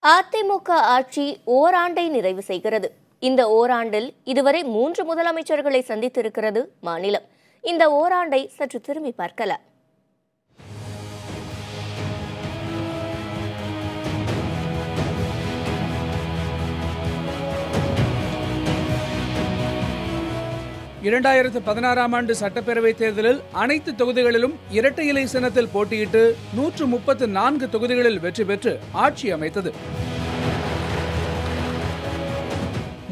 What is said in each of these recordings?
அதிமுக ஆட்சி ஓராண்டை நிறைவு செய்கிறது. இந்த ஓராண்டில் இதுவரை 3 முதலமைச்சர்களை சந்தித்திருக்கிறது மாநிலம். இந்த ஓராண்டை சற்று திரும்பி பார்க்கலாம். ஆண்டு சட்டப்பேரவை தேர்தலில் அனைத்து தொகுதிகளிலும் இரட்டை இலை சின்னத்தில் போட்டியிட்டு 134 தொகுதிகளில் வெற்றி பெற்று ஆட்சி அமைத்தது.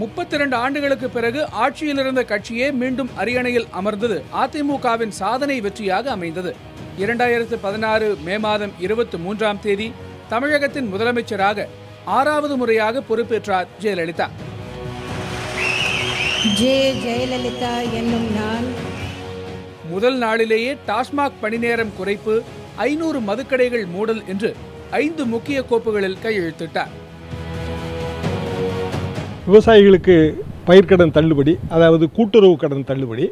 32 ஆண்டுகளுக்கு பிறகு ஆட்சியில் இருந்த கட்சியே மீண்டும் அரியணையில் அமர்ந்தது அதிமுகவின் சாதனை வெற்றியாக அமைந்தது. 2016 மே மாதம் 23ஆம் தேதி தமிழகத்தின் முதலமைச்சராக 6வது முறையாக பொறுப்பேற்றார் ஜெயலலிதா. ஜெயலலிதா என்னும் நான் முதல் நாளிலேயே டாஸ்மாக் பணி நேரம் குறைப்பு, 500 மதுக்கடைகள் மூடல் என்று 5 முக்கிய கோப்புகளில் கையெழுத்திட்டார். விவசாயிகளுக்கு பயிர்க்கடன் தள்ளுபடி, அதாவது கூட்டுறவு கடன் தள்ளுபடி,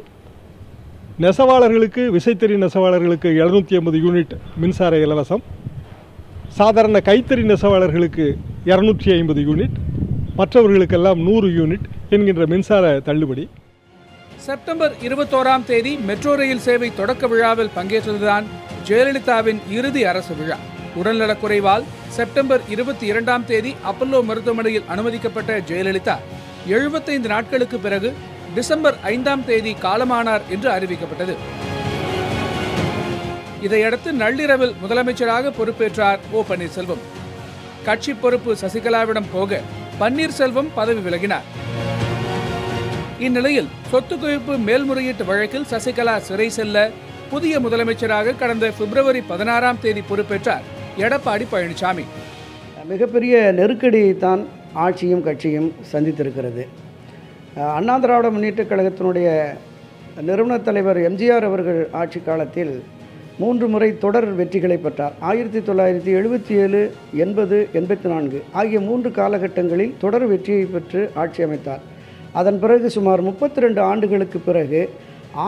நெசவாளர்களுக்கு விசைத்தறி நெசவாளர்களுக்கு 750 யூனிட் மின்சார இலவசம், சாதாரண கைத்தறி நெசவாளர்களுக்கு 250 யூனிட், மற்றவர்களுக்கெல்லாம் 100 யூனிட் என்கின்ற மின்சார தள்ளுபடி. செப்டம்பர் 21ஆம் தேதி மெட்ரோ ரயில் சேவை தொடக்க விழாவில் பங்கேற்றதுதான் ஜெயலலிதாவின் இறுதி அரசு விழா. உடல்நலக்குறைவால் செப்டம்பர் 22ஆம் தேதி அப்பல்லோ மருத்துவமனையில் அனுமதிக்கப்பட்ட ஜெயலலிதா 75 நாட்களுக்கு பிறகு டிசம்பர் 5ஆம் தேதி காலமானார் என்று அறிவிக்கப்பட்டது. இதையடுத்து நள்ளிரவில் முதலமைச்சராக பொறுப்பேற்றார் ஓ பன்னீர்செல்வம். கட்சி பொறுப்பு சசிகலாவிடம் போக பன்னீர்செல்வம் பதவி விலகினார். இந்நிலையில் சொத்து குவிப்பு மேல்முறையீட்டு வழக்கில் சசிகலா சிறை செல்ல புதிய முதலமைச்சராக கடந்த பிப்ரவரி 16ஆம் தேதி பொறுப்பேற்றார் எடப்பாடி பழனிசாமி. மிகப்பெரிய நெருக்கடியை தான் ஆட்சியும் கட்சியும் சந்தித்திருக்கிறது. அண்ணா திராவிட முன்னேற்றக் கழகத்தினுடைய நிறுவன தலைவர் எம்ஜிஆர் அவர்கள் ஆட்சி காலத்தில் 3 முறை தொடர் வெற்றிகளை பெற்றார். 1977, 80, 84 ஆகிய 3 காலகட்டங்களில் தொடர் வெற்றியை பெற்று ஆட்சி அமைத்தார். அதன் பிறகு சுமார் 32 ஆண்டுகளுக்கு பிறகு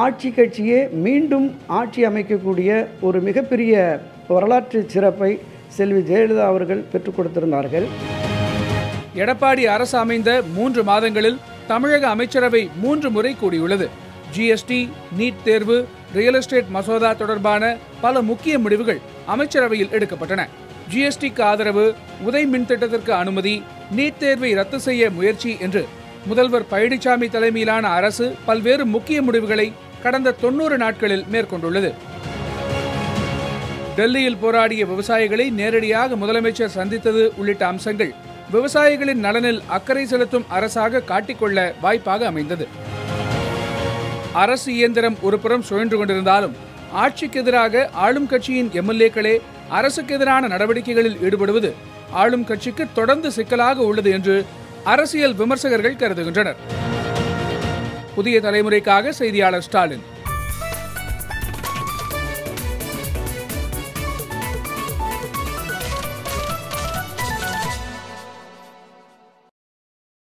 ஆட்சி கட்சியே மீண்டும் ஆட்சி அமைக்கக்கூடிய ஒரு மிகப்பெரிய வரலாற்று சிறப்பை செல்வி ஜெயலலிதா அவர்கள் பெற்றுக் கொடுத்திருந்தார்கள். எடப்பாடி அரசு அமைந்த 3 மாதங்களில் தமிழக அமைச்சரவை 3 முறை கூடியுள்ளது. ஜிஎஸ்டி, நீட் தேர்வு, ரியல் எஸ்டேட் மசோதா தொடர்பான பல முக்கிய முடிவுகள் அமைச்சரவையில் எடுக்கப்பட்டன. ஜிஎஸ்டிக்கு ஆதரவு, உதய் மின் திட்டத்திற்கு அனுமதி, நீட் தேர்வை ரத்து செய்ய முயற்சி என்று முதல்வர் பழனிசாமி தலைமையிலான அரசு பல்வேறு முக்கிய முடிவுகளை கடந்த 90 நாட்களில் மேற்கொண்டுள்ளது. டெல்லியில் போராடிய விவசாயிகளை நேரடியாக முதலமைச்சர் சந்தித்தது உள்ளிட்ட அம்சங்கள் விவசாயிகளின் நலனில் அக்கறை செலுத்தும் அரசாக காட்டிக்கொள்ள வாய்ப்பாக அமைந்தது. அரசு இயந்திரம் ஒருபுறம் சுழன்று கொண்டிருந்தாலும் ஆட்சிக்கு எதிராக ஆளும் கட்சியின் எம்எல்ஏக்களே அரசுக்கு எதிரான நடவடிக்கைகளில் ஈடுபடுவது ஆளும் கட்சிக்கு தொடர்ந்து சிக்கலாக உள்ளது என்று அரசியல் விமர்சகர்கள் கருதுகின்றனர். புதிய தலைமுறைக்காக செய்தியாளர் ஸ்டாலின்.